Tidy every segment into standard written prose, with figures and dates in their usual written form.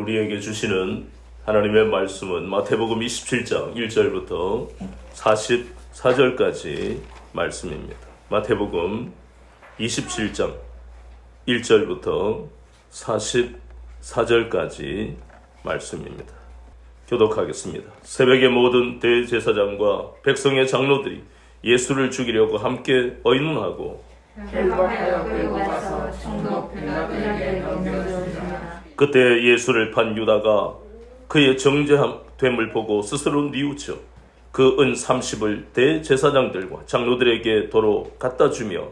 우리에게 주시는 하나님의 말씀은 마태복음 27장 1절부터 44절까지 말씀입니다. 마태복음 27장 1절부터 44절까지 말씀입니다. 교독하겠습니다. 새벽에 모든 대제사장과 백성의 장로들이 예수를 죽이려고 함께 의논하고 결박하여 끌고 가서 총독 빌라도에게 넘겨주니라. 그때 예수를 판 유다가 그의 정죄됨을 보고 스스로 뉘우쳐 그 은 30을 대제사장들과 장로들에게 도로 갖다 주며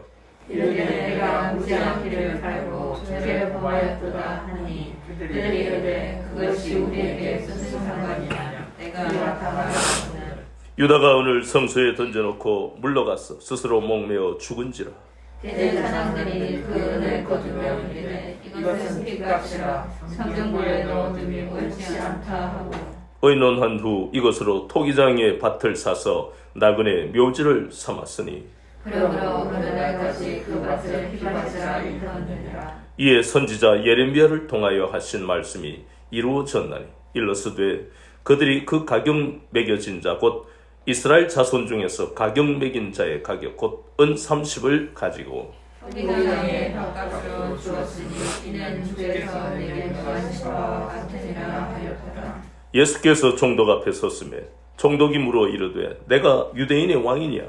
이르되 내가 무지한 피를 팔고 죄를 범하였도다 하니 그들이 이르되 그것이 우리에게 무슨 상관이냐. 내가 나타나였으나 유다가 은을 성소에 던져놓고 물러가서 스스로 목매어 죽은지라. 대제사장들이 그 은을 거두며 이르되 이것은 피값이라 성경물에 넣어둠이 옳지 않다 하고 의논한 후 이것으로 토기장의 밭을 사서 나그네 묘지를 삼았으니 그러므로 어느 날까지 그 밭을 피밭이라 일컫느니라. 이에 선지자 예레미야를 통하여 하신 말씀이 이루어졌나니 일러스되 그들이 그 가격 매겨진 자 곧 이스라엘 자손 중에서 가격 매긴 자의 가격 곧 은 30을 가지고 우리가 너의 값으로 주었으니 이는 주에서 내게 명하신 바와 같으니라 하였더라. 예수께서 총독 앞에 섰으며 총독이 물어 이르되 내가 유대인의 왕이냐.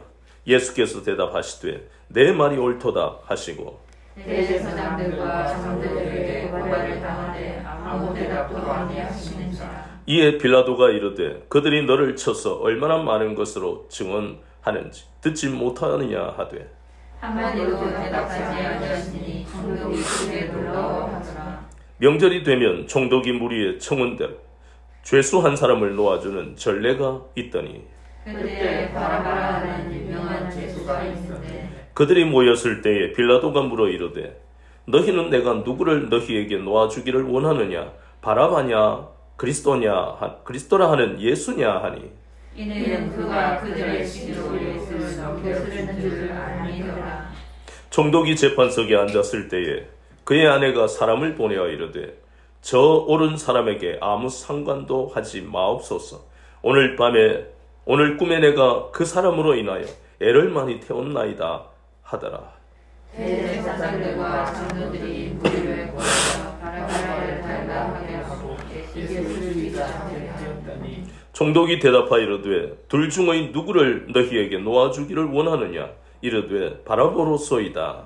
예수께서 대답하시되 내 말이 옳도다 하시고 대제사장들과 장로들에게 고발을 당하되 아무 대답도 아니하시는지라. 이에 빌라도가 이르되 그들이 너를 쳐서 얼마나 많은 것으로 증언하는지 듣지 못하느냐 하되 한마디도 대답하지 아니하시니 총독이 크게 놀라워하더라. 명절이 되면 총독이 무리의 청은대로 죄수한 사람을 놓아주는 전례가 있더니 그때 바라바라 하는 유명한 죄수가 있는데 그들이 모였을 때에 빌라도가 물어 이르되 너희는 내가 누구를 너희에게 놓아주기를 원하느냐 바라바냐 그리스도라 하는 예수냐 하니 이는 그가 그들의 시기로 예수를 넘겨주는 줄 아니더라. 총독이 재판석에 앉았을 때에 그의 아내가 사람을 보내어 이르되 저 옳은 사람에게 아무 상관도 하지 마옵소서. 오늘 꿈에 내가 그 사람으로 인하여 애를 많이 태웠나이다 하더라. 대제사장들과 장로들이 무리를 모아서 바라바라를 달라 하게 하고 예수를 죽이자. 총독이 대답하여 이르되 둘 중의 누구를 너희에게 놓아주기를 원하느냐. 이르되 바라보로소이다.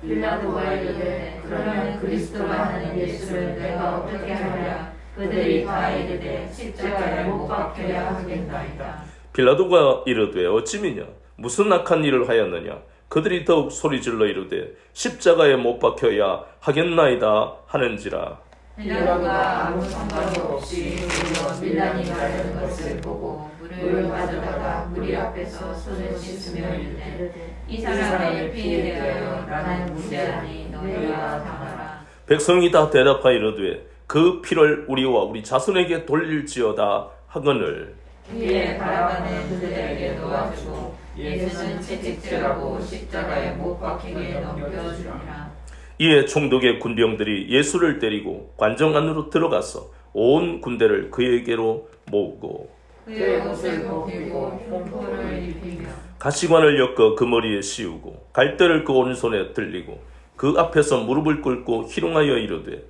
빌라도가 이르되 그러면 그리스도라 하는 예수를 내가 어떻게 하랴. 그들이 다 이르되 십자가에 못 박혀야 하겠나이다. 빌라도가 이르되 어찌미냐 무슨 악한 일을 하였느냐. 그들이 더욱 소리질러 이르되 십자가에 못 박혀야 하겠나이다 하는지라. 빌라도가 아무 상관도 없이 물론 밀란이 가려는 것을 보고 물을 가져다가 무리 앞에서 손을 씻으며 이르되 이 사람의 피에 대하여 나는 무죄하니 너희가 당하라. 백성이 다 대답하여 이르되 그 피를 우리와 우리 자손에게 돌릴지어다 하거늘. 이에 바라바는 그들에게 놓아주고 예수는 채찍질하고 십자가에 못 박히게 넘겨주니라. 이에 총독의 군병들이 예수를 때리고 관정 안으로 들어가서 온 군대를 그에게로 모으고 그의 옷을 벗기고 흉포를 입히며 가시관을 엮어 그 머리에 씌우고 갈대를 그 오른손에 들리고 그 앞에서 무릎을 꿇고 희롱하여 이르되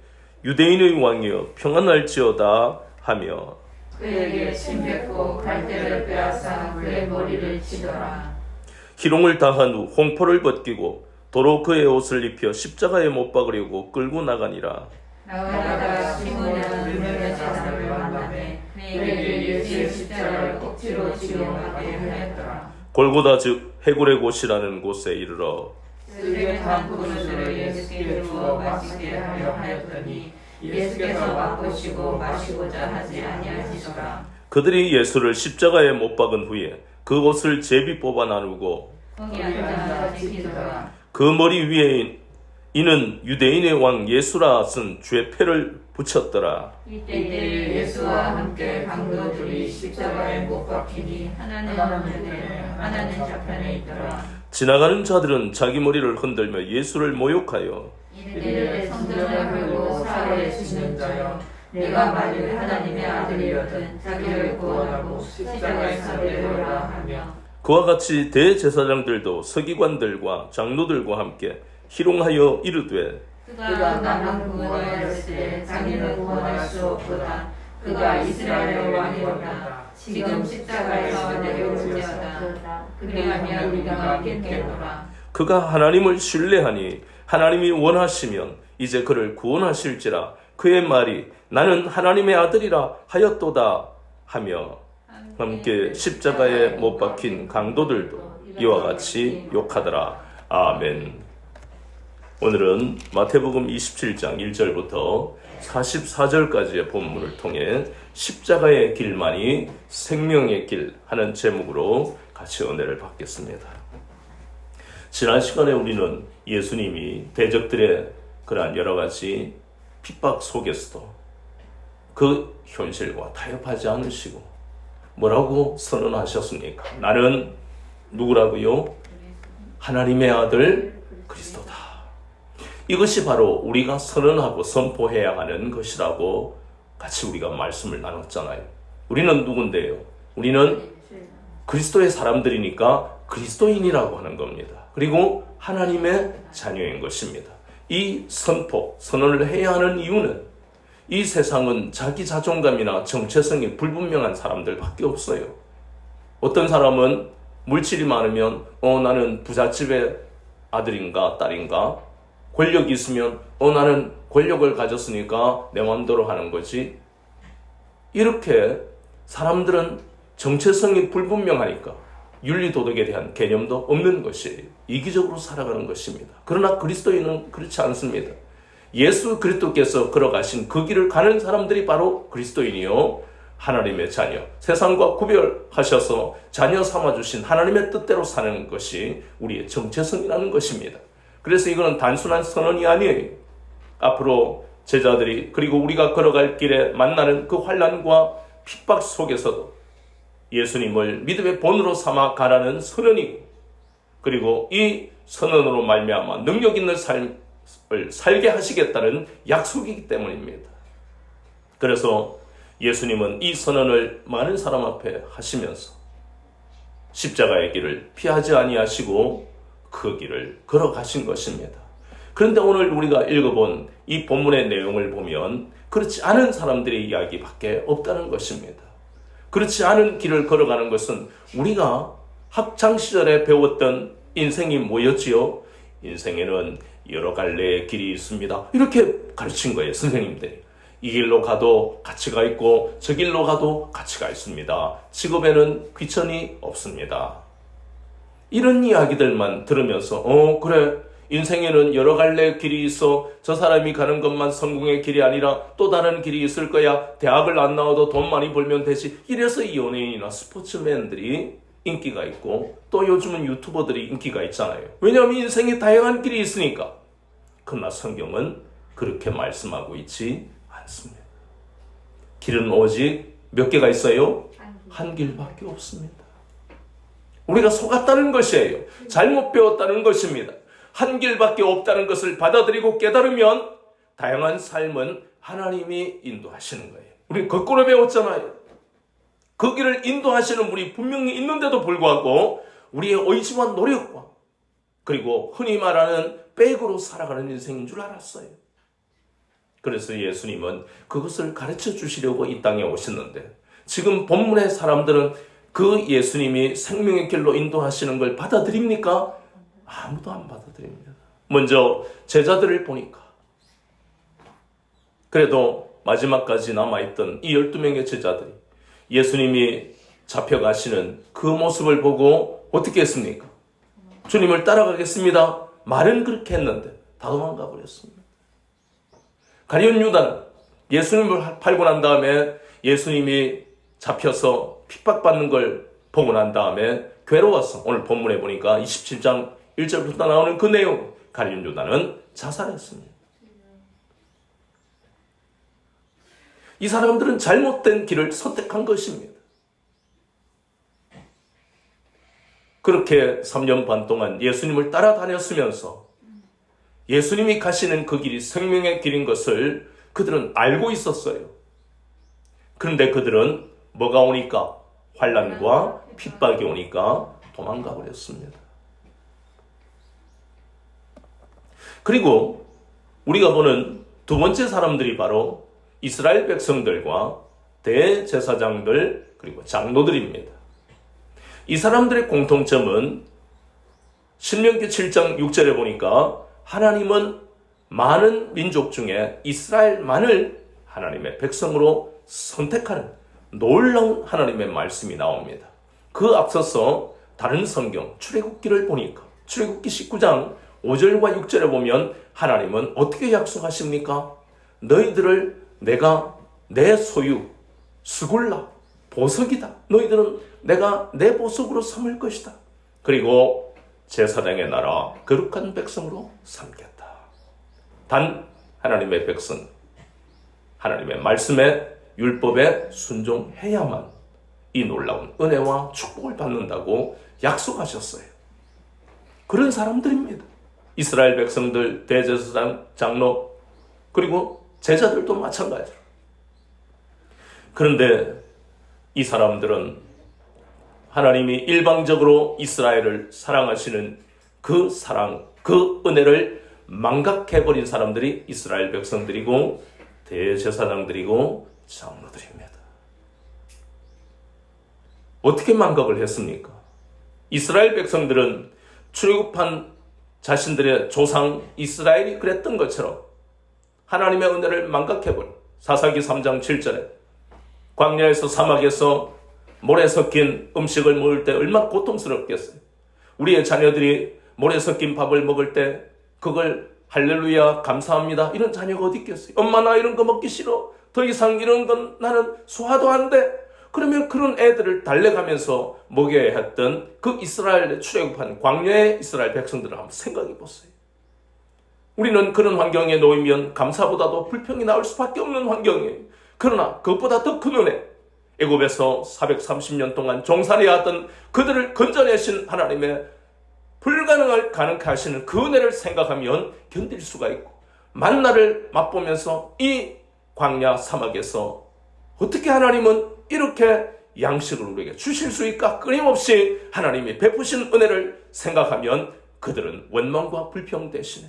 유대인의 왕이여 평안할지어다 하며 그에게 침뱉고 갈대를 빼앗아 그의 머리를 치더라. 희롱을 당한 후 홍포를 벗기고 도로 그의 옷을 입혀 십자가에 못 박으려고 끌고 나가니라. 나가다가 시몬이라는 유명한 제사를 만나매 그에게 예수의 십자가를 억지로 지용하게 하였더라. 골고다 즉 해골의 곳이라는 곳에 이르러 술에 탄 포도주를 예수께 주어 마시게 하려 하였더니 예수께서 맛보시고 마시고자 하지 아니하시더라. 그들이 예수를 십자가에 못 박은 후에 그 옷을 제비 뽑아 나누고 거기 앉아 지키더라. 그 머리 위에 이는 유대인의 왕 예수라 쓴 죄패를 붙였더라. 이때 예수와 함께 강도들이 십자가에 못 박히니 하나는 하늘에 하나는 좌편에 있더라. 지나가는 자들은 자기 머리를 흔들며 예수를 모욕하여 이르되 성전을 헐고 사흘에 죽는 자여 내가 만일 하나님의 아들이거든 자기를 구원하고 십자가에서 내려오라 하며 그와 같이 대제사장들도 서기관들과 장로들과 함께 희롱하여 이르되 그가 나만 구원하였으되 자기는 구원할 수 없도다. 그가 이스라엘의 왕이로다. 지금 십자가에서 내려올지어다. 그리하면 우리가 믿겠노라. 그가 하나님을 신뢰하니 하나님이 원하시면 이제 그를 구원하실지라. 그의 말이 나는 하나님의 아들이라 하였도다 하며 함께 십자가에 못 박힌 강도들도 이와 같이 욕하더라. 아멘. 오늘은 마태복음 27장 1절부터 44절까지의 본문을 통해 십자가의 길만이 생명의 길 하는 제목으로 같이 은혜를 받겠습니다. 지난 시간에 우리는 예수님이 대적들의 그러한 여러 가지 핍박 속에서도 그 현실과 타협하지 않으시고 뭐라고 선언하셨습니까? 나는 누구라고요? 하나님의 아들 그리스도다. 이것이 바로 우리가 선언하고 선포해야 하는 것이라고 같이 우리가 말씀을 나눴잖아요. 우리는 누군데요? 우리는 그리스도의 사람들이니까 그리스도인이라고 하는 겁니다. 그리고 하나님의 자녀인 것입니다. 이 선언을 해야 하는 이유는 이 세상은 자기 자존감이나 정체성이 불분명한 사람들밖에 없어요. 어떤 사람은 물질이 많으면 나는 부잣집의 아들인가 딸인가, 권력이 있으면 나는 권력을 가졌으니까 내 마음대로 하는 거지. 이렇게 사람들은 정체성이 불분명하니까 윤리도덕에 대한 개념도 없는 것이 이기적으로 살아가는 것입니다. 그러나 그리스도인은 그렇지 않습니다. 예수 그리스도께서 걸어가신 그 길을 가는 사람들이 바로 그리스도인이요 하나님의 자녀, 세상과 구별하셔서 자녀 삼아주신 하나님의 뜻대로 사는 것이 우리의 정체성이라는 것입니다. 그래서 이거는 단순한 선언이 아니에요. 앞으로 제자들이 그리고 우리가 걸어갈 길에 만나는 그 환난과 핍박 속에서도 예수님을 믿음의 본으로 삼아 가라는 선언이고, 그리고 이 선언으로 말미암아 능력 있는 삶을 살게 하시겠다는 약속이기 때문입니다. 그래서 예수님은 이 선언을 많은 사람 앞에 하시면서 십자가의 길을 피하지 아니하시고 그 길을 걸어가신 것입니다. 그런데 오늘 우리가 읽어본 이 본문의 내용을 보면 그렇지 않은 사람들의 이야기밖에 없다는 것입니다. 그렇지 않은 길을 걸어가는 것은 우리가 학창시절에 배웠던 인생이 뭐였지요? 인생에는 여러 갈래의 길이 있습니다. 이렇게 가르친 거예요, 선생님들이. 이 길로 가도 가치가 있고 저 길로 가도 가치가 있습니다. 직업에는 귀천이 없습니다. 이런 이야기들만 들으면서 그래, 인생에는 여러 갈래의 길이 있어. 저 사람이 가는 것만 성공의 길이 아니라 또 다른 길이 있을 거야. 대학을 안 나와도 돈 많이 벌면 되지. 이래서 이 연예인이나 스포츠맨들이 인기가 있고 또 요즘은 유튜버들이 인기가 있잖아요. 왜냐하면 인생에 다양한 길이 있으니까. 그러나 성경은 그렇게 말씀하고 있지 않습니다. 길은 오직 몇 개가 있어요? 한 길밖에 없습니다. 우리가 속았다는 것이에요. 잘못 배웠다는 것입니다. 한 길밖에 없다는 것을 받아들이고 깨달으면 다양한 삶은 하나님이 인도하시는 거예요. 우리 거꾸로 배웠잖아요. 그 길을 인도하시는 분이 분명히 있는데도 불구하고 우리의 의지와 노력과 그리고 흔히 말하는 백으로 살아가는 인생인 줄 알았어요. 그래서 예수님은 그것을 가르쳐 주시려고 이 땅에 오셨는데, 지금 본문의 사람들은 그 예수님이 생명의 길로 인도하시는 걸 받아들입니까? 아무도 안 받아들입니다. 먼저 제자들을 보니까 그래도 마지막까지 남아있던 이 12명의 제자들이 예수님이 잡혀가시는 그 모습을 보고 어떻게 했습니까? 주님을 따라가겠습니다. 말은 그렇게 했는데 다 도망가 버렸습니다. 가룟 유다는 예수님을 팔고 난 다음에 예수님이 잡혀서 핍박받는 걸 보고 난 다음에 괴로워서, 오늘 본문에 보니까 27장 1절부터 나오는 그 내용, 가룟 유다는 자살했습니다. 이 사람들은 잘못된 길을 선택한 것입니다. 그렇게 3년 반 동안 예수님을 따라다녔으면서 예수님이 가시는 그 길이 생명의 길인 것을 그들은 알고 있었어요. 그런데 그들은 뭐가 오니까? 환난과 핍박이 오니까 도망가 버렸습니다. 그리고 우리가 보는 두 번째 사람들이 바로 이스라엘 백성들과 대제사장들 그리고 장로들입니다. 이 사람들의 공통점은 신명기 7장 6절에 보니까 하나님은 많은 민족 중에 이스라엘만을 하나님의 백성으로 선택하는 놀라운 하나님의 말씀이 나옵니다. 그 앞서서 다른 성경 출애굽기를 보니까 출애굽기 19장 5절과 6절에 보면 하나님은 어떻게 약속하십니까? 너희들을 내가 내 소유, 스굴라, 보석이다. 너희들은 내가 내 보석으로 삼을 것이다. 그리고 제사장의 나라, 거룩한 백성으로 삼겠다. 단 하나님의 백성, 하나님의 말씀에 율법에 순종해야만 이 놀라운 은혜와 축복을 받는다고 약속하셨어요. 그런 사람들입니다. 이스라엘 백성들, 대제사장, 장로, 그리고 제자들도 마찬가지로. 그런데 이 사람들은 하나님이 일방적으로 이스라엘을 사랑하시는 그 사랑, 그 은혜를 망각해버린 사람들이 이스라엘 백성들이고 대제사장들이고 장로들입니다. 어떻게 망각을 했습니까? 이스라엘 백성들은 출애굽한 자신들의 조상 이스라엘이 그랬던 것처럼 하나님의 은혜를 망각해버린 사사기 3장 7절에 광야에서 사막에서 모래 섞인 음식을 먹을 때 얼마나 고통스럽겠어요. 우리의 자녀들이 모래 섞인 밥을 먹을 때 그걸 할렐루야 감사합니다 이런 자녀가 어디 있겠어요. 엄마 나 이런 거 먹기 싫어. 더 이상 이런 건 나는 소화도 안 돼. 그러면 그런 애들을 달래가면서 먹여야 했던 그 이스라엘에 출애굽한 광야의 이스라엘 백성들을 한번 생각해 보세요. 우리는 그런 환경에 놓이면 감사보다도 불평이 나올 수밖에 없는 환경이에요. 그러나 그것보다 더 큰 은혜, 애굽에서 430년 동안 종살이 하던 그들을 건져내신 하나님의 불가능을 가능케 하시는 그 은혜를 생각하면 견딜 수가 있고, 만나를 맛보면서 이 광야 사막에서 어떻게 하나님은 이렇게 양식을 우리에게 주실 수 있을까? 끊임없이 하나님이 베푸신 은혜를 생각하면 그들은 원망과 불평 대신에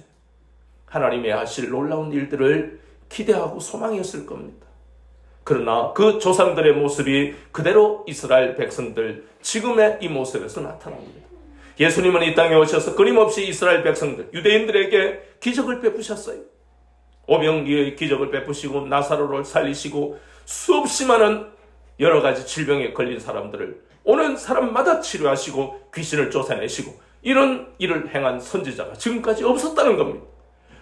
하나님의 하실 놀라운 일들을 기대하고 소망했을 겁니다. 그러나 그 조상들의 모습이 그대로 이스라엘 백성들 지금의 이 모습에서 나타납니다. 예수님은 이 땅에 오셔서 끊임없이 이스라엘 백성들, 유대인들에게 기적을 베푸셨어요. 오병이의 기적을 베푸시고 나사로를 살리시고 수없이 많은 여러 가지 질병에 걸린 사람들을 오는 사람마다 치료하시고 귀신을 쫓아내시고 이런 일을 행한 선지자가 지금까지 없었다는 겁니다.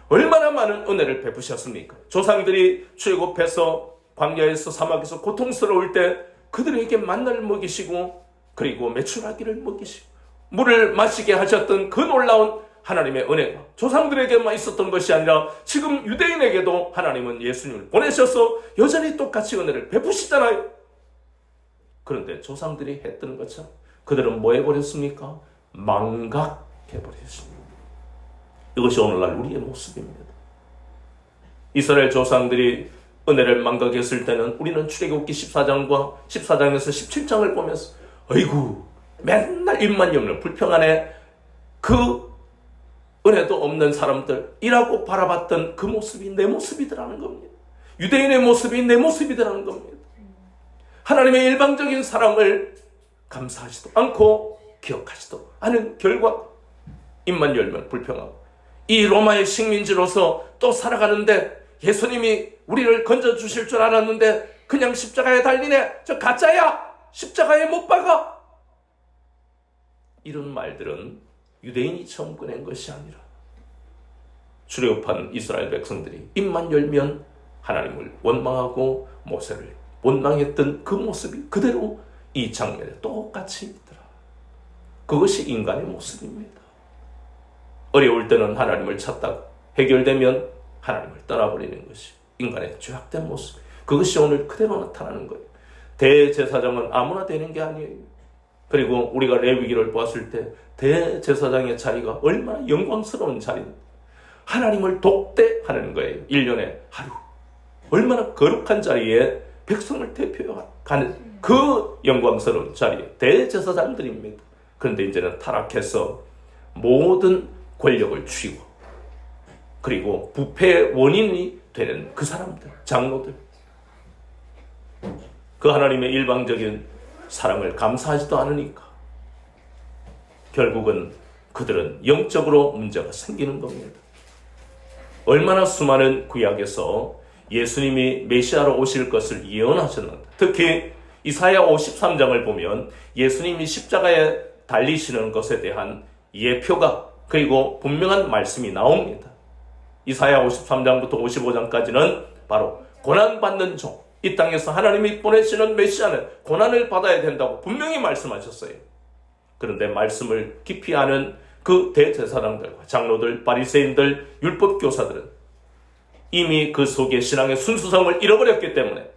얼마나 많은 은혜를 베푸셨습니까? 조상들이 출애굽해서 광야에서 사막에서 고통스러울 때 그들에게 만나를 먹이시고 그리고 메추라기를 먹이시고 물을 마시게 하셨던 그 놀라운 하나님의 은혜가 조상들에게만 있었던 것이 아니라 지금 유대인에게도 하나님은 예수님을 보내셔서 여전히 똑같이 은혜를 베푸시잖아요. 그런데 조상들이 했던 것처럼 그들은 뭐 해버렸습니까? 망각해버렸습니다. 이것이 오늘날 우리의 모습입니다. 이스라엘 조상들이 은혜를 망각했을 때는 우리는 출애굽기 14장과 14장에서 17장을 보면서 어이구 맨날 입만 열면 불평하네, 그 은혜도 없는 사람들이라고 바라봤던 그 모습이 내 모습이더라는 겁니다. 유대인의 모습이 내 모습이더라는 겁니다. 하나님의 일방적인 사랑을 감사하지도 않고 기억하지도 않은 결과 입만 열면 불평하고 이 로마의 식민지로서 또 살아가는데 예수님이 우리를 건져주실 줄 알았는데 그냥 십자가에 달리네, 저 가짜야, 십자가에 못 박아, 이런 말들은 유대인이 처음 꺼낸 것이 아니라 출애굽한 이스라엘 백성들이 입만 열면 하나님을 원망하고 모세를 원망했던 그 모습이 그대로 이 장면에 똑같이 있더라. 그것이 인간의 모습입니다. 어려울 때는 하나님을 찾다가 해결되면 하나님을 떠나버리는 것이 인간의 죄악된 모습. 그것이 오늘 그대로 나타나는 거예요. 대제사장은 아무나 되는 게 아니에요. 그리고 우리가 레위기를 보았을 때 대제사장의 자리가 얼마나 영광스러운 자리인데 하나님을 독대하는 거예요. 1년에 하루. 얼마나 거룩한 자리에 백성을 대표하는 그 영광스러운 자리에 대제사장들입니다. 그런데 이제는 타락해서 모든 권력을 쥐고 그리고 부패의 원인이 되는 그 사람들, 장로들, 그 하나님의 일방적인 사랑을 감사하지도 않으니까 결국은 그들은 영적으로 문제가 생기는 겁니다. 얼마나 수많은 구약에서 예수님이 메시아로 오실 것을 예언하셨는데, 특히 이사야 53장을 보면 예수님이 십자가에 달리시는 것에 대한 예표가 그리고 분명한 말씀이 나옵니다. 이사야 53장부터 55장까지는 바로 고난받는 종, 이 땅에서 하나님이 보내시는 메시아는 고난을 받아야 된다고 분명히 말씀하셨어요. 그런데 말씀을 깊이 아는 그 대제사장들과 장로들, 바리새인들, 율법교사들은 이미 그 속에 신앙의 순수성을 잃어버렸기 때문에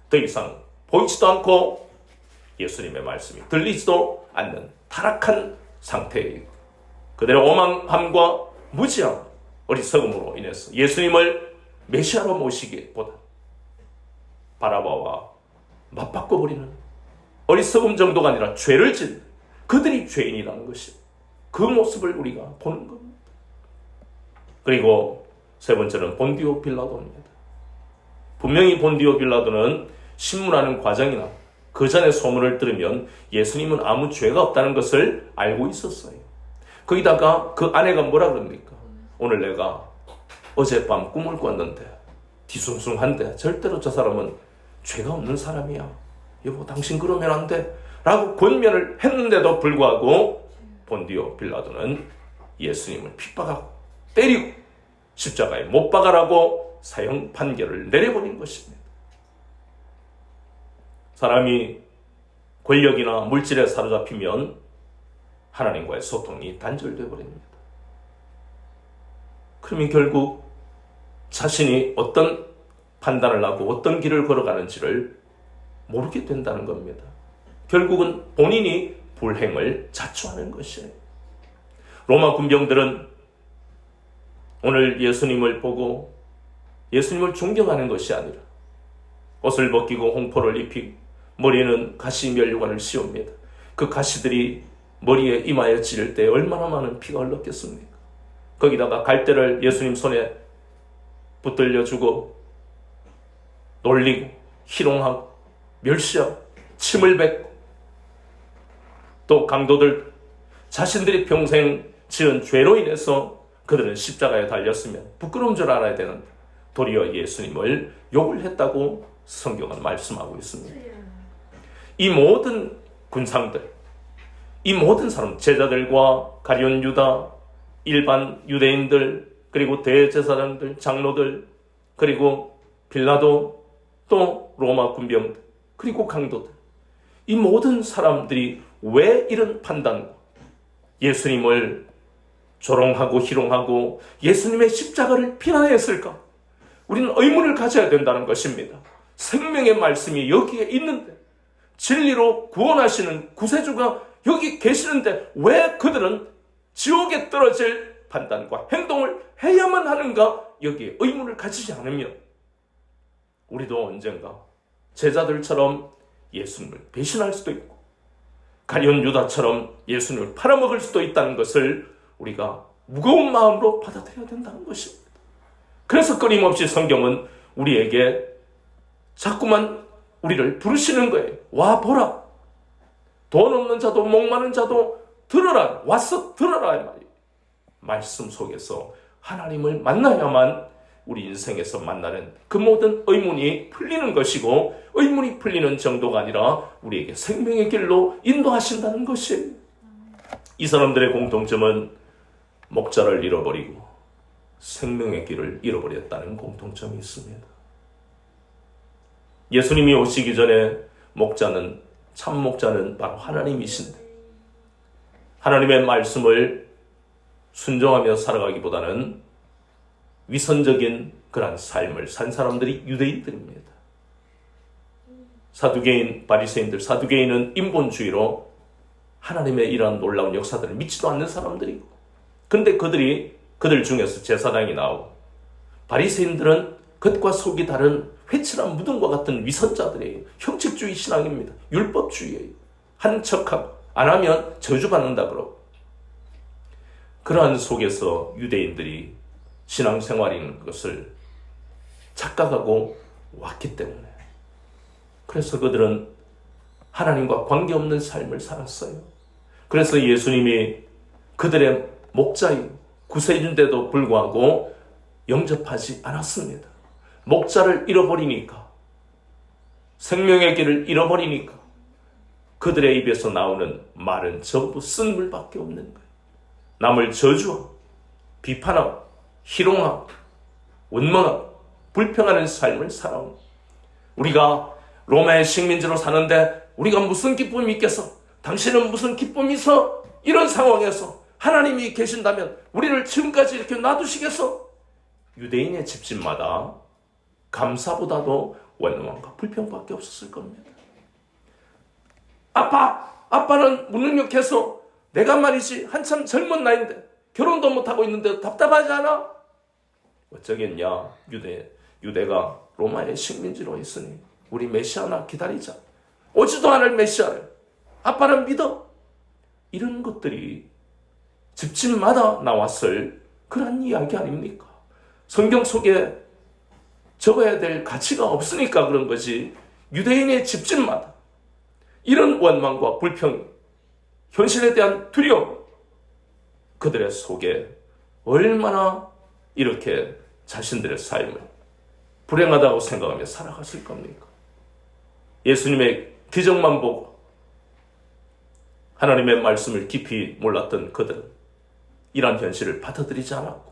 더 이상 보이지도 않고 예수님의 말씀이 들리지도 않는 타락한 상태예요. 그들의 오만함과 무지함, 어리석음으로 인해서 예수님을 메시아로 모시기보다 바라바와 맞바꿔버리는 어리석음 정도가 아니라 죄를 짓는 그들이 죄인이라는 것이 그 모습을 우리가 보는 겁니다. 그리고 세 번째는 본디오 빌라도입니다. 분명히 본디오 빌라도는 신문하는 과정이나 그 전에 소문을 들으면 예수님은 아무 죄가 없다는 것을 알고 있었어요. 거기다가 그 아내가 뭐라 그럽니까? 오늘 내가 어젯밤 꿈을 꿨는데 뒤숭숭한데 절대로 저 사람은 죄가 없는 사람이야. 여보, 당신 그러면 안 돼. 라고 권면을 했는데도 불구하고 본디오 빌라도는 예수님을 핍박하고 때리고 십자가에 못 박아라고 사형 판결을 내려버린 것입니다. 사람이 권력이나 물질에 사로잡히면 하나님과의 소통이 단절되어 버립니다. 그러면 결국 자신이 어떤 판단을 하고 어떤 길을 걸어가는지를 모르게 된다는 겁니다. 결국은 본인이 불행을 자초하는 것이에요. 로마 군병들은 오늘 예수님을 보고 예수님을 존경하는 것이 아니라 옷을 벗기고 홍포를 입히고 머리에는 가시 면류관을 씌웁니다. 그 가시들이 머리에 이마에 찌를 때 얼마나 많은 피가 흘렀겠습니까? 거기다가 갈대를 예수님 손에 붙들려주고 놀리고 희롱하고 멸시하고 침을 뱉고 또 강도들 자신들이 평생 지은 죄로 인해서 그들은 십자가에 달렸으면 부끄러운 줄 알아야 되는데 도리어 예수님을 욕을 했다고 성경은 말씀하고 있습니다. 이 모든 군상들, 이 모든 사람, 제자들과 가룟 유다, 일반 유대인들, 그리고 대제사장들, 장로들, 그리고 빌라도, 또 로마 군병들, 그리고 강도들, 이 모든 사람들이 왜 이런 판단과 예수님을 조롱하고 희롱하고 예수님의 십자가를 비난했을까? 우리는 의문을 가져야 된다는 것입니다. 생명의 말씀이 여기에 있는데, 진리로 구원하시는 구세주가 여기 계시는데 왜 그들은 지옥에 떨어질 판단과 행동을 해야만 하는가? 여기에 의문을 가지지 않으면 우리도 언젠가 제자들처럼 예수님을 배신할 수도 있고 가룟 유다처럼 예수님을 팔아먹을 수도 있다는 것을 우리가 무거운 마음으로 받아들여야 된다는 것입니다. 그래서 끊임없이 성경은 우리에게 자꾸만 우리를 부르시는 거예요. 와 보라. 돈 없는 자도 목마른 자도 들어라. 와서 들어라. 말이에요. 말씀 속에서 하나님을 만나야만 우리 인생에서 만나는 그 모든 의문이 풀리는 것이고, 의문이 풀리는 정도가 아니라 우리에게 생명의 길로 인도하신다는 것이에요. 이 사람들의 공통점은 목자를 잃어버리고 생명의 길을 잃어버렸다는 공통점이 있습니다. 예수님이 오시기 전에 참 목자는 바로 하나님이신데, 하나님의 말씀을 순종하며 살아가기보다는 위선적인 그런 삶을 산 사람들이 유대인들입니다. 사두개인, 바리새인들, 사두개인은 인본주의로 하나님의 이러한 놀라운 역사들을 믿지도 않는 사람들이고, 근데 그들 중에서 제사장이 나오고, 바리새인들은 겉과 속이 다른 회칠한 무덤과 같은 위선자들이에요. 형식주의 신앙입니다. 율법주의예요. 한 척하고 안 하면 저주받는다 그러고. 그러한 속에서 유대인들이 신앙생활인 것을 착각하고 왔기 때문에, 그래서 그들은 하나님과 관계없는 삶을 살았어요. 그래서 예수님이 그들의 목자인 구세주인데도 불구하고 영접하지 않았습니다. 목자를 잃어버리니까, 생명의 길을 잃어버리니까 그들의 입에서 나오는 말은 전부 쓴물밖에 없는 거예요. 남을 저주하고 비판하고 희롱하고 원망하고 불평하는 삶을 살아온, 우리가 로마의 식민지로 사는데 우리가 무슨 기쁨이 있겠어? 당신은 무슨 기쁨이 있어? 이런 상황에서 하나님이 계신다면 우리를 지금까지 이렇게 놔두시겠어? 유대인의 집집마다 감사보다도 원망과 불평밖에 없었을 겁니다. 아빠는 무능력해서 내가 말이지 한참 젊은 나이인데 결혼도 못하고 있는데 답답하지 않아? 어쩌겠냐, 유대가 로마의 식민지로 있으니 우리 메시아나 기다리자. 오지도 않을 메시아를 아빠는 믿어. 이런 것들이 집집마다 나왔을 그런 이야기 아닙니까? 성경 속에 적어야 될 가치가 없으니까 그런 거지. 유대인의 집집마다 이런 원망과 불평, 현실에 대한 두려움, 그들의 속에 얼마나 이렇게 자신들의 삶을 불행하다고 생각하며 살아갔을 겁니까? 예수님의 기적만 보고 하나님의 말씀을 깊이 몰랐던 그들은 이러한 현실을 받아들이지 않았고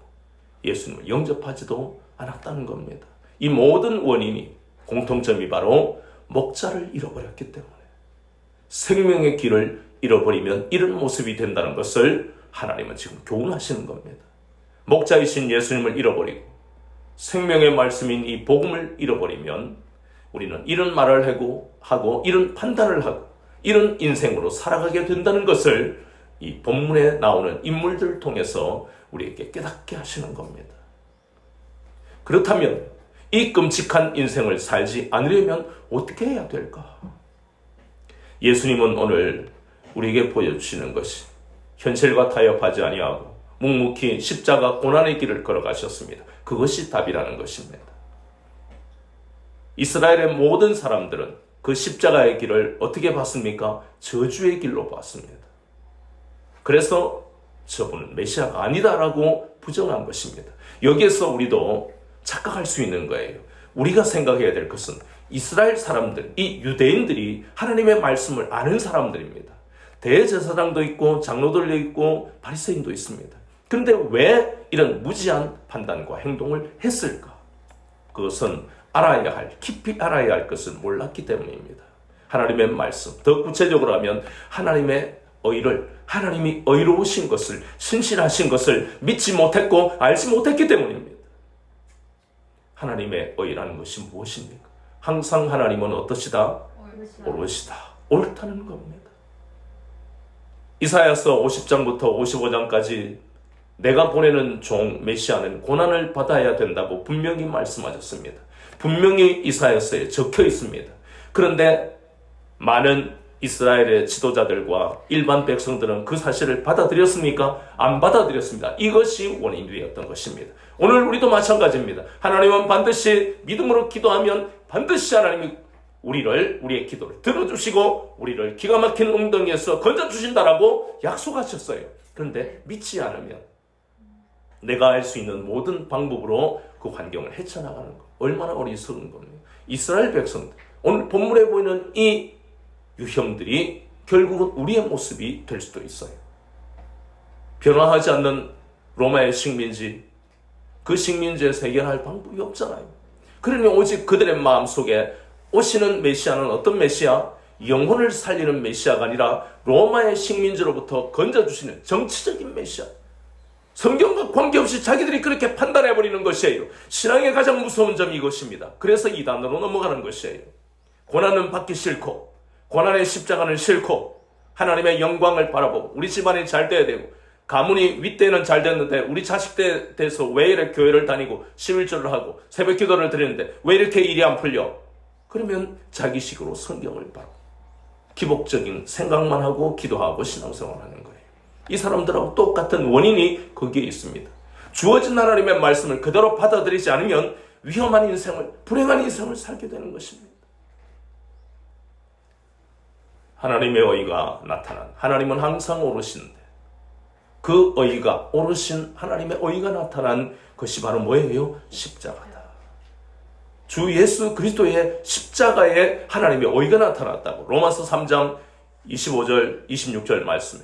예수님을 영접하지도 않았다는 겁니다. 이 모든 원인이, 공통점이 바로 목자를 잃어버렸기 때문에, 생명의 길을 잃어버리면 이런 모습이 된다는 것을 하나님은 지금 교훈하시는 겁니다. 목자이신 예수님을 잃어버리고 생명의 말씀인 이 복음을 잃어버리면 우리는 이런 말을 하고 이런 판단을 하고 이런 인생으로 살아가게 된다는 것을 이 본문에 나오는 인물들을 통해서 우리에게 깨닫게 하시는 겁니다. 그렇다면 이 끔찍한 인생을 살지 않으려면 어떻게 해야 될까? 예수님은 오늘 우리에게 보여주시는 것이 현실과 타협하지 아니하고 묵묵히 십자가 고난의 길을 걸어가셨습니다. 그것이 답이라는 것입니다. 이스라엘의 모든 사람들은 그 십자가의 길을 어떻게 봤습니까? 저주의 길로 봤습니다. 그래서 저분은 메시아가 아니다라고 부정한 것입니다. 여기에서 우리도 착각할 수 있는 거예요. 우리가 생각해야 될 것은 이스라엘 사람들, 이 유대인들이 하나님의 말씀을 아는 사람들입니다. 대제사장도 있고 장로들도 있고 바리새인도 있습니다. 그런데 왜 이런 무지한 판단과 행동을 했을까? 그것은 깊이 알아야 할 것을 몰랐기 때문입니다. 하나님의 말씀, 더 구체적으로 하면 하나님의 의를, 하나님이 의로우신 것을, 신실하신 것을 믿지 못했고 알지 못했기 때문입니다. 하나님의 의라는 것이 무엇입니까? 항상 하나님은 어떠시다? 옳으시다. 옳다는 겁니다. 이사야서 50장부터 55장까지 내가 보내는 종 메시아는 고난을 받아야 된다고 분명히 말씀하셨습니다. 분명히 이사야서에 적혀 있습니다. 그런데 많은 이스라엘의 지도자들과 일반 백성들은 그 사실을 받아들였습니까? 안 받아들였습니다. 이것이 원인이 되었던 것입니다. 오늘 우리도 마찬가지입니다. 하나님은 반드시 믿음으로 기도하면 반드시 하나님이 우리의 기도를 들어주시고 우리를 기가 막힌 웅덩이에서 건져주신다라고 약속하셨어요. 그런데 믿지 않으면 내가 알 수 있는 모든 방법으로 그 환경을 헤쳐나가는 것, 얼마나 어리석은 겁니까? 이스라엘 백성들, 오늘 본문에 보이는 이 유형들이 결국은 우리의 모습이 될 수도 있어요. 변화하지 않는 로마의 식민지, 그 식민지에서 해결할 방법이 없잖아요. 그러니 오직 그들의 마음속에 오시는 메시아는 어떤 메시아? 영혼을 살리는 메시아가 아니라 로마의 식민지로부터 건져주시는 정치적인 메시아. 성경과 관계없이 자기들이 그렇게 판단해버리는 것이에요. 신앙의 가장 무서운 점이 이것입니다. 그래서 이단으로 넘어가는 것이에요. 고난은 받기 싫고 고난의 십자가는 싫고 하나님의 영광을 바라보고 우리 집안이 잘 돼야 되고 가문이 윗대는 잘 됐는데 우리 자식 때 돼서 왜 이렇게 교회를 다니고 11조를 하고 새벽 기도를 드리는데 왜 이렇게 일이 안 풀려? 그러면 자기식으로 성경을 봐. 기복적인 생각만 하고 기도하고 신앙생활을 하는 거예요. 이 사람들하고 똑같은 원인이 거기에 있습니다. 주어진 하나님의 말씀을 그대로 받아들이지 않으면 위험한 인생을, 불행한 인생을 살게 되는 것입니다. 하나님의 의가 나타난, 하나님은 항상 오르신데 그 의가, 오르신 하나님의 의가 나타난 것이 바로 뭐예요? 십자가다. 주 예수 그리스도의 십자가에 하나님의 의가 나타났다고 로마서 3장 25절 26절 말씀에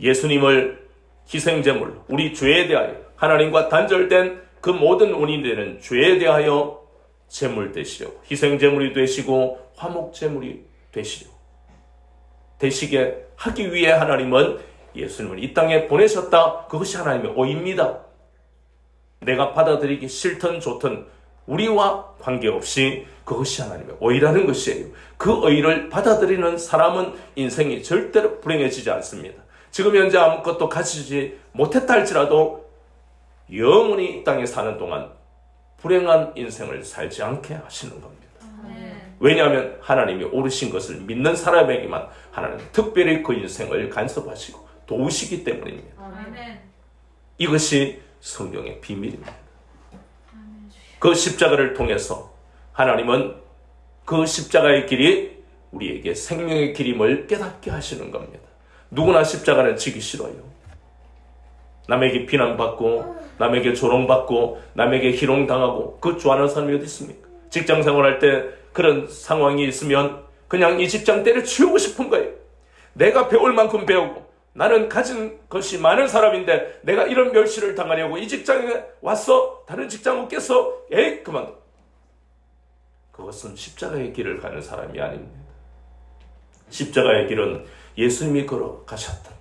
예수님을 희생제물로 우리 죄에 대하여 하나님과 단절된 그 모든 원인이 되는 죄에 대하여 제물 되시려고 희생제물이 되시고 화목제물이 되시게 하기 위해 하나님은 예수님을 이 땅에 보내셨다. 그것이 하나님의 의입니다. 내가 받아들이기 싫든 좋든 우리와 관계없이 그것이 하나님의 의라는 것이에요. 그 의를 받아들이는 사람은 인생이 절대로 불행해지지 않습니다. 지금 현재 아무것도 가지지 못했다 할지라도 영원히 이 땅에 사는 동안 불행한 인생을 살지 않게 하시는 겁니다. 왜냐하면 하나님이 오르신 것을 믿는 사람에게만 하나님은 특별히 그 인생을 간섭하시고 도우시기 때문입니다. 이것이 성경의 비밀입니다. 그 십자가를 통해서 하나님은 그 십자가의 길이 우리에게 생명의 길임을 깨닫게 하시는 겁니다. 누구나 십자가는 지기 싫어요. 남에게 비난받고 남에게 조롱받고 남에게 희롱당하고 그 좋아하는 사람이 어디 있습니까? 직장 생활할 때 그런 상황이 있으면 그냥 이 직장 때려치우고 싶은 거예요. 내가 배울 만큼 배우고 나는 가진 것이 많은 사람인데 내가 이런 멸시를 당하려고 이 직장에 왔어? 다른 직장 없겠어? 에이 그만둬. 그것은 십자가의 길을 가는 사람이 아닙니다. 십자가의 길은 예수님이 걸어가셨던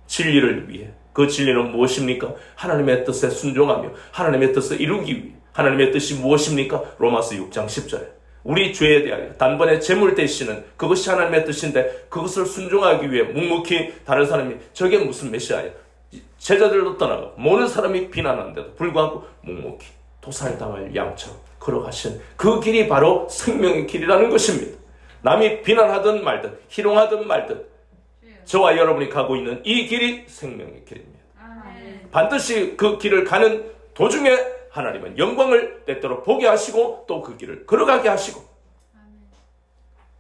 진리를 위해, 그 진리는 무엇입니까? 하나님의 뜻에 순종하며 하나님의 뜻을 이루기 위해. 하나님의 뜻이 무엇입니까? 로마서 6장 10절 우리 죄에 대하여 단번에 제물 대시는 그것이 하나님의 뜻인데 그것을 순종하기 위해 묵묵히 다른 사람이 저게 무슨 메시아야, 제자들도 떠나고 모든 사람이 비난하는데도 불구하고 묵묵히 도살당할 양처럼 걸어가신 그 길이 바로 생명의 길이라는 것입니다. 남이 비난하든 말든 희롱하든 말든 저와 여러분이 가고 있는 이 길이 생명의 길입니다. 반드시 그 길을 가는 도중에 하나님은 영광을 때때로 보게 하시고 또 그 길을 걸어가게 하시고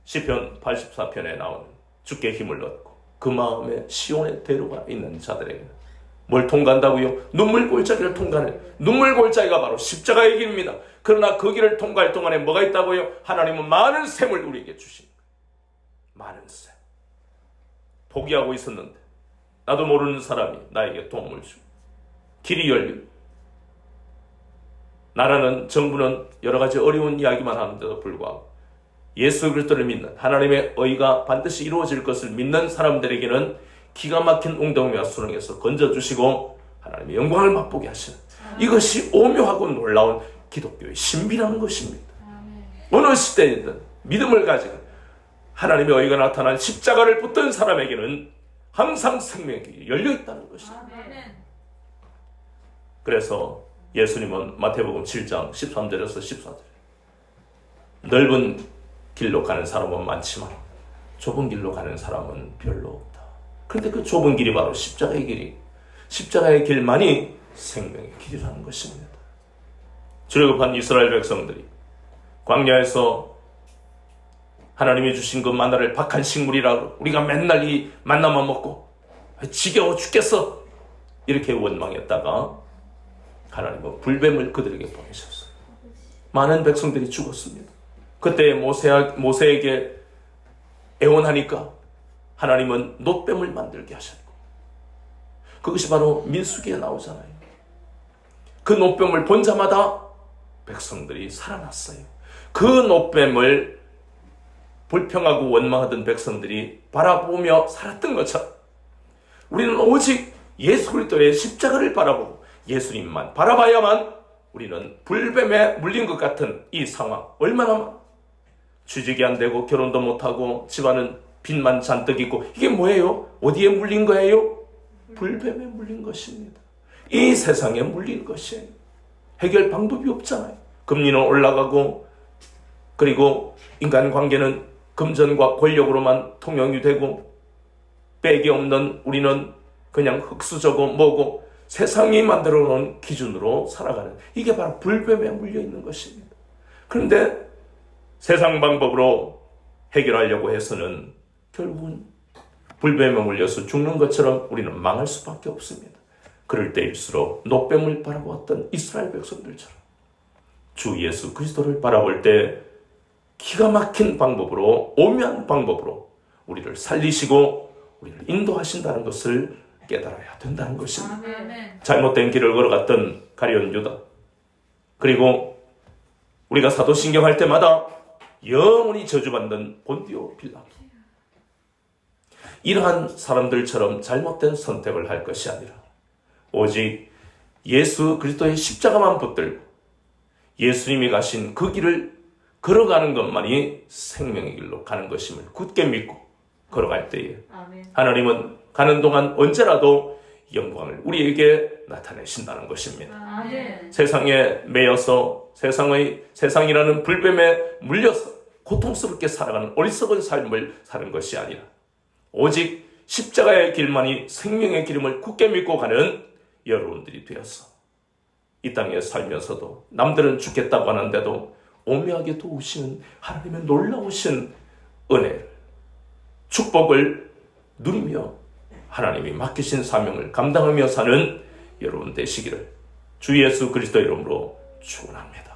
시편 84편에 나오는 주께 힘을 얻고 그 마음에 시온의 대로가 있는 자들에게는 뭘 통과한다고요? 눈물 골짜기를 통과하는, 눈물 골짜기가 바로 십자가의 길입니다. 그러나 그 길을 통과할 동안에 뭐가 있다고요? 하나님은 많은 샘을 우리에게 주십니다. 많은 샘. 포기하고 있었는데 나도 모르는 사람이 나에게 도움을 주고 길이 열리고 나라는 정부는 여러 가지 어려운 이야기만 하는데도 불구하고 예수 그리스도를 믿는 하나님의 의가 반드시 이루어질 것을 믿는 사람들에게는 기가 막힌 웅덩이와 수렁에서 건져주시고 하나님의 영광을 맛보게 하시는 이것이 오묘하고 놀라운 기독교의 신비라는 것입니다. 어느 시대이든 믿음을 가지고 하나님의 의가 나타난 십자가를 붙든 사람에게는 항상 생명의 길이 열려있다는 것입니다. 그래서 예수님은 마태복음 7장 13절에서 14절 넓은 길로 가는 사람은 많지만 좁은 길로 가는 사람은 별로 없다. 그런데 그 좁은 길이 바로 십자가의 길이, 십자가의 길만이 생명의 길이라는 것입니다. 출애굽한 이스라엘 백성들이 광야에서 하나님이 주신 그 만나를 박한 식물이라고 우리가 맨날 이 만나만 먹고 지겨워 죽겠어 이렇게 원망했다가 하나님은 불뱀을 그들에게 보내셨어요. 많은 백성들이 죽었습니다. 그때 모세에게 애원하니까 하나님은 놋뱀을 만들게 하셨고 그것이 바로 민수기에 나오잖아요. 그 놋뱀을 본 자마다 백성들이 살아났어요. 그 놋뱀을 불평하고 원망하던 백성들이 바라보며 살았던 것처럼 우리는 오직 예수 그리스도의 십자가를 바라보고 예수님만 바라봐야만 우리는 불뱀에 물린 것 같은 이 상황, 얼마나 취직이 안 되고 결혼도 못하고 집안은 빚만 잔뜩 있고, 이게 뭐예요? 어디에 물린 거예요? 불뱀에 물린 것입니다. 이 세상에 물린 것이에요. 해결 방법이 없잖아요. 금리는 올라가고, 그리고 인간관계는 금전과 권력으로만 통용이 되고, 백이 없는 우리는 그냥 흙수저고 뭐고 세상이 만들어 놓은 기준으로 살아가는, 이게 바로 불뱀에 물려 있는 것입니다. 그런데 세상 방법으로 해결하려고 해서는 결국은 불뱀에 물려서 죽는 것처럼 우리는 망할 수밖에 없습니다. 그럴 때일수록 노뱀을 바라보았던 이스라엘 백성들처럼 주 예수 그리스도를 바라볼 때 기가 막힌 방법으로, 오묘한 방법으로 우리를 살리시고 우리를 인도하신다는 것을 깨달아야 된다는 것입니다. 아멘. 잘못된 길을 걸어갔던 가룟 유다, 그리고 우리가 사도신경 할 때마다 영원히 저주받는 본디오 빌라도, 이러한 사람들처럼 잘못된 선택을 할 것이 아니라 오직 예수 그리스도의 십자가만 붙들고 예수님이 가신 그 길을 걸어가는 것만이 생명의 길로 가는 것임을 굳게 믿고 걸어갈 때에 아멘. 하나님은 가는 동안 언제라도 영광을 우리에게 나타내신다는 것입니다. 아멘. 세상에 매여서 세상이라는 불뱀에 물려서 고통스럽게 살아가는 어리석은 삶을 사는 것이 아니라 오직 십자가의 길만이 생명의 길임을 굳게 믿고 가는 여러분들이 되어서 이 땅에 살면서도 남들은 죽겠다고 하는데도 오묘하게 도우시는 하나님의 놀라우신 은혜를, 축복을 누리며 하나님이 맡기신 사명을 감당하며 사는 여러분 되시기를 주 예수 그리스도 이름으로 축원합니다.